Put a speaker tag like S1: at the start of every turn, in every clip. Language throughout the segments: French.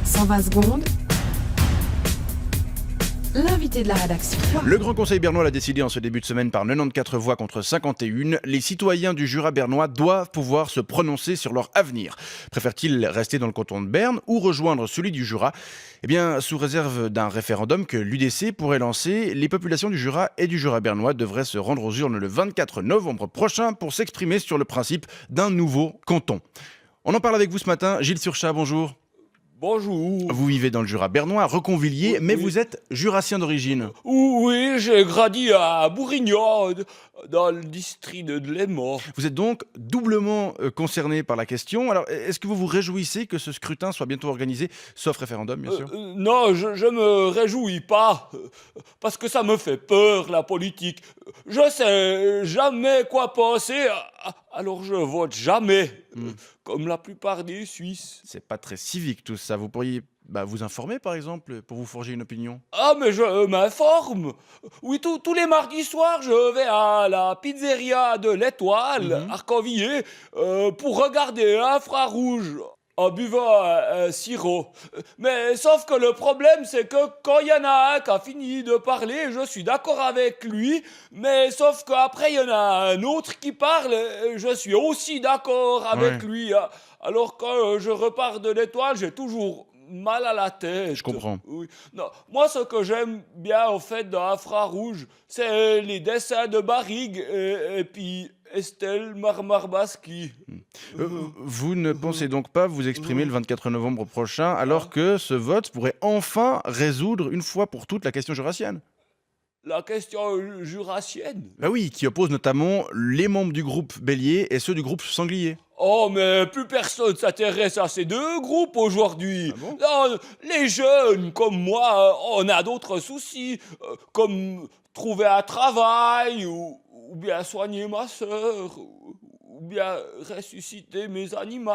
S1: 120 secondes. L'invité de la rédaction.
S2: Le Grand Conseil bernois l'a décidé en ce début de semaine par 94 voix contre 51. Les citoyens du Jura bernois doivent pouvoir se prononcer sur leur avenir. Préfèrent-ils rester dans le canton de Berne ou rejoindre celui du Jura ? Eh bien, sous réserve d'un référendum que l'UDC pourrait lancer, les populations du Jura et du Jura bernois devraient se rendre aux urnes le 24 novembre prochain pour s'exprimer sur le principe d'un nouveau canton. On en parle avec vous ce matin. Gilles Surchat, bonjour.
S3: Bonjour.
S2: Vous vivez dans le Jura bernois, Reconvilliers, mais vous êtes jurassien d'origine.
S3: Oui, j'ai grandi à Bourignon, dans le district de Léman.
S2: Vous êtes donc doublement concerné par la question. Alors, est-ce que vous vous réjouissez que ce scrutin soit bientôt organisé, sauf référendum, bien sûr
S3: Non, je me réjouis pas, parce que ça me fait peur, la politique. Je sais jamais quoi penser, alors je vote jamais, comme la plupart des Suisses.
S2: C'est pas très civique tout ça. Vous pourriez vous informer, par exemple, pour vous forger une opinion.
S3: Ah, mais je m'informe. Oui, tous les mardis soirs, je vais à la pizzeria de l'Étoile, à Arcanvier, pour regarder infrarouge en buvant un sirop. Mais sauf que le problème, c'est que quand il y en a un qui a fini de parler, je suis d'accord avec lui, mais sauf qu'après, il y en a un autre qui parle, je suis aussi d'accord avec lui. Alors quand je repars de l'Étoile, j'ai toujours mal à la tête.
S2: Je comprends.
S3: Oui. Non, moi, ce que j'aime bien, au fait, dans Infrarouge, c'est les dessins de Barrigue et puis Estelle Marmarbaski.
S2: Vous ne pensez donc pas vous exprimer le 24 novembre prochain, alors que ce vote pourrait enfin résoudre une fois pour toutes la question jurassienne ?
S3: La question jurassienne ?
S2: Oui, qui oppose notamment les membres du groupe Bélier et ceux du groupe Sanglier.
S3: Oh, mais plus personne s'intéresse à ces deux groupes aujourd'hui.
S2: Ah bon ?
S3: Non, les jeunes comme moi, on a d'autres soucis, comme trouver un travail, ou bien soigner ma sœur, ou bien ressusciter mes animaux.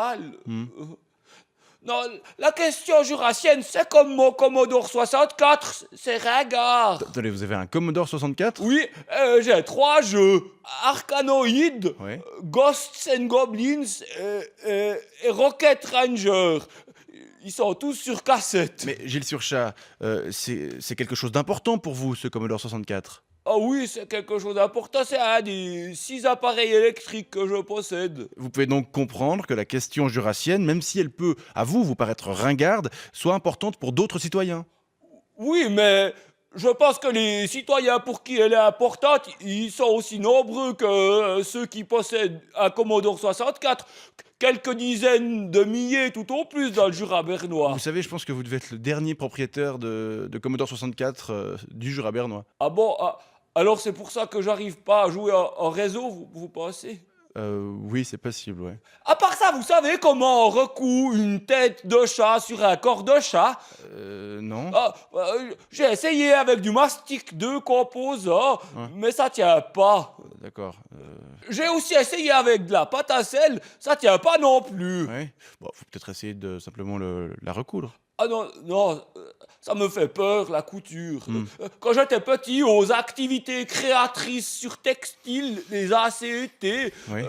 S3: Non, la question jurassienne, c'est comme mon Commodore 64, c'est ringard.
S2: Attendez, vous avez un Commodore 64 ?
S3: Oui, j'ai 3 jeux. Arkanoid,
S2: Oui.
S3: Ghosts and Goblins et Rocket Ranger. Ils sont tous sur cassette.
S2: Mais Gilles Surchat, c'est quelque chose d'important pour vous, ce Commodore 64 ?
S3: Ah oui, c'est quelque chose d'important. C'est un des 6 appareils électriques que je possède.
S2: Vous pouvez donc comprendre que la question jurassienne, même si elle peut, à vous paraître ringarde, soit importante pour d'autres citoyens.
S3: Oui, mais je pense que les citoyens pour qui elle est importante, ils sont aussi nombreux que ceux qui possèdent un Commodore 64. Quelques dizaines de milliers tout au plus dans le Jura bernois.
S2: Vous savez, je pense que vous devez être le dernier propriétaire de Commodore 64 du Jura bernois.
S3: Ah bon, alors c'est pour ça que j'arrive pas à jouer en réseau, vous pensez ?
S2: Oui, c'est possible, ouais.
S3: À part ça, vous savez comment on recoue une tête de chat sur un corps de chat ?
S2: Non.
S3: J'ai essayé avec du mastic 2 composant, mais ça tient pas.
S2: D'accord.
S3: J'ai aussi essayé avec de la pâte à sel, ça tient pas non plus.
S2: Ouais. Bon, faut peut-être essayer de simplement la recoudre.
S3: Ah non, ça me fait peur, la couture. Quand j'étais petit, aux activités créatrices sur textile, les ACT,
S2: Oui.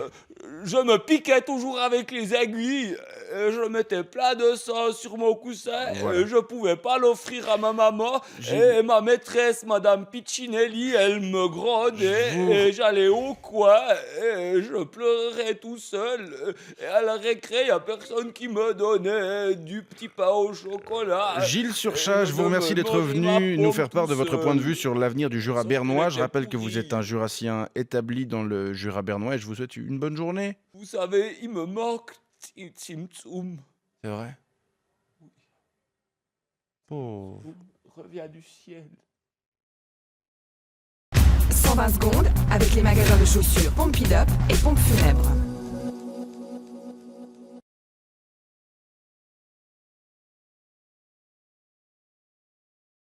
S3: je me piquais toujours avec les aiguilles. Je mettais plein de sang sur mon coussin.
S2: Voilà.
S3: Je pouvais pas l'offrir à ma maman. Et ma maîtresse, Madame Piccinelli, elle me grondait. Et j'allais au coin. Et je pleurais tout seul. Et à la récré, il n'y a personne qui me donnait du petit pain au chocolat.
S2: Gilles Surchat, je vous remercie d'être venu nous faire part de votre point de vue sur l'avenir du Jura bernois. Je rappelle que vous êtes un jurassien établi dans le Jura bernois et je vous souhaite une bonne journée.
S3: Vous savez, il me manque Tsimtsum.
S2: C'est vrai ? Oh.
S3: Revient du ciel.
S1: 120 secondes avec les magasins de chaussures Pompidop et Pompe Funèbre.